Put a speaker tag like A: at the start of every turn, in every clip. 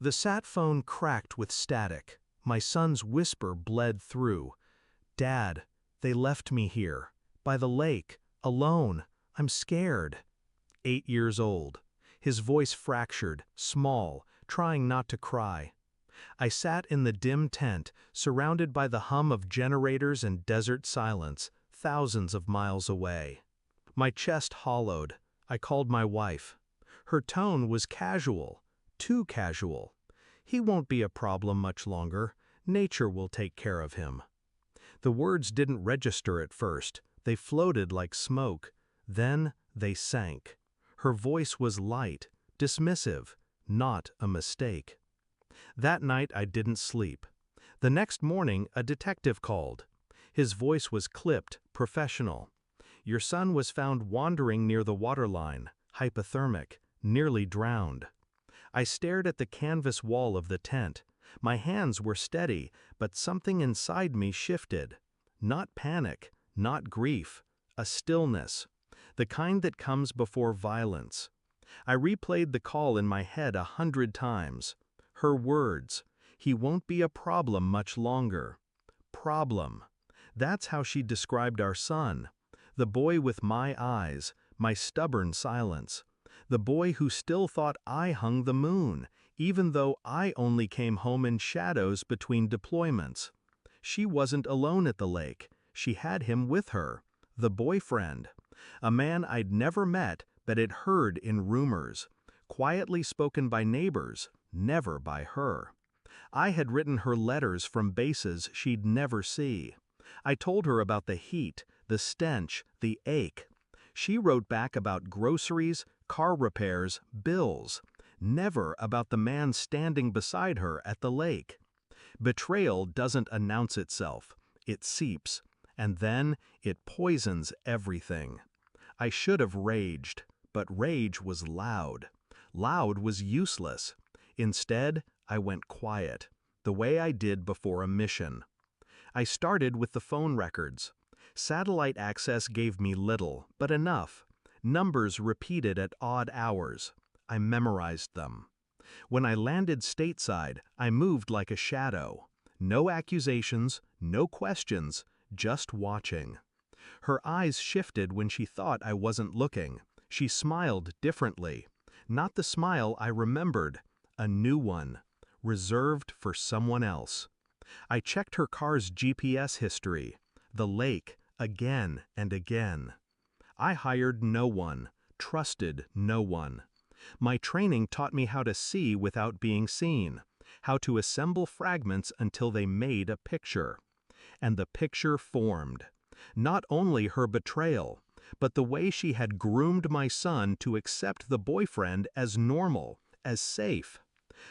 A: The sat phone cracked with static. My son's whisper bled through. "Dad, they left me here. By the lake. Alone. I'm scared." 8 years old. His voice fractured, small, trying not to cry. I sat in the dim tent, surrounded by the hum of generators and desert silence, thousands of miles away. My chest hollowed. I called my wife. Her tone was casual, too casual. "He won't be a problem much longer. Nature will take care of him." The words didn't register at first. They floated like smoke. Then they sank. Her voice was light, dismissive, not a mistake. That night I didn't sleep. The next morning a detective called. His voice was clipped, professional. "Your son was found wandering near the waterline, hypothermic, nearly drowned." I stared at the canvas wall of the tent. My hands were steady, but something inside me shifted. Not panic, not grief, a stillness, the kind that comes before violence. I replayed the call in my head 100 times. Her words, "He won't be a problem much longer." Problem. That's how she described our son. The boy with my eyes, my stubborn silence. The boy who still thought I hung the moon, even though I only came home in shadows between deployments. She wasn't alone at the lake. She had him with her. The boyfriend. A man I'd never met, but had heard in rumors. Quietly spoken by neighbors, never by her. I had written her letters from bases she'd never see. I told her about the heat, the stench, the ache. She wrote back about groceries, car repairs, bills. Never about the man standing beside her at the lake. Betrayal doesn't announce itself. It seeps. And then it poisons everything. I should have raged, but rage was loud. Loud was useless. Instead, I went quiet, the way I did before a mission. I started with the phone records. Satellite access gave me little, but enough. Numbers repeated at odd hours. I memorized them. When I landed stateside, I moved like a shadow. No accusations, no questions, just watching. Her eyes shifted when she thought I wasn't looking. She smiled differently. Not the smile I remembered, a new one, reserved for someone else. I checked her car's GPS history, the lake, again and again. I hired no one, trusted no one. My training taught me how to see without being seen, how to assemble fragments until they made a picture. And the picture formed. Not only her betrayal, but the way she had groomed my son to accept the boyfriend as normal, as safe.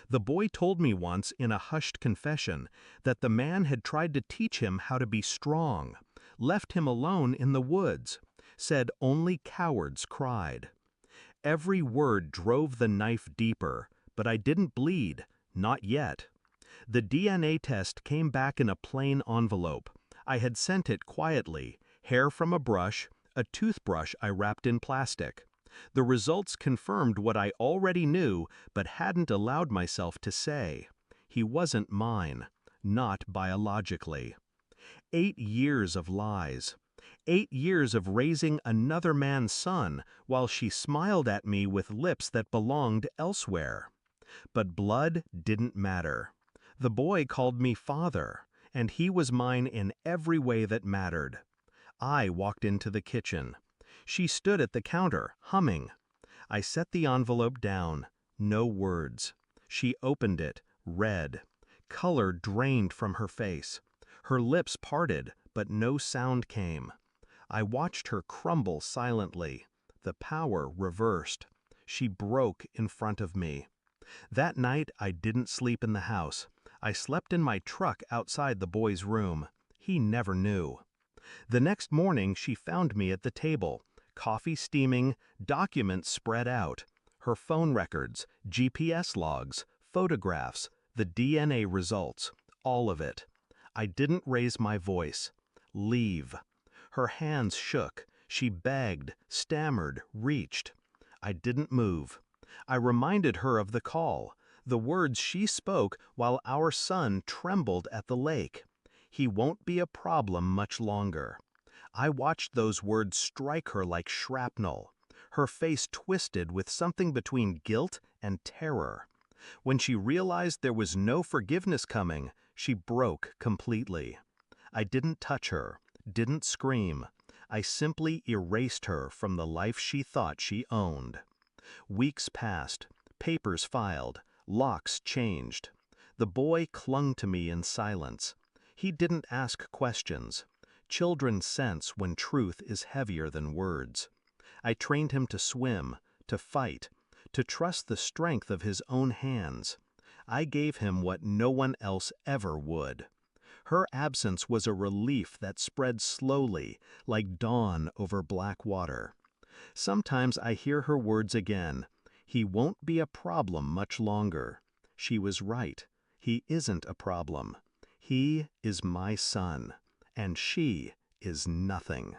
A: The boy told me once in a hushed confession that the man had tried to teach him how to be strong, left him alone in the woods, said only cowards cried. Every word drove the knife deeper, but I didn't bleed, not yet. The DNA test came back in a plain envelope. I had sent it quietly, hair from a brush, a toothbrush I wrapped in plastic. The results confirmed what I already knew but hadn't allowed myself to say. He wasn't mine, not biologically. 8 years of lies. 8 years of raising another man's son while she smiled at me with lips that belonged elsewhere. But blood didn't matter. The boy called me father, and he was mine in every way that mattered. I walked into the kitchen. She stood at the counter, humming. I set the envelope down. No words. She opened it, read. Color drained from her face. Her lips parted, but no sound came. I watched her crumble silently. The power reversed. She broke in front of me. That night I didn't sleep in the house. I slept in my truck outside the boy's room. He never knew. The next morning she found me at the table, coffee steaming, documents spread out. Her phone records, GPS logs, photographs, the DNA results, all of it. I didn't raise my voice. Leave. Her hands shook. She begged, stammered, reached. I didn't move. I reminded her of the call, The words she spoke while our son trembled at the lake. He won't be a problem much longer. I watched those words strike her like shrapnel. Her face twisted with something between guilt and terror. When she realized there was no forgiveness coming, she broke completely. I didn't touch her, didn't scream. I simply erased her from the life she thought she owned. Weeks passed, papers filed, locks changed. The boy clung to me in silence. He didn't ask questions. Children sense when truth is heavier than words. I trained him to swim, to fight, to trust the strength of his own hands. I gave him what no one else ever would. Her absence was a relief that spread slowly, like dawn over black water. Sometimes I hear her words again. He won't be a problem much longer. She was right. He isn't a problem. He is my son, and she is nothing.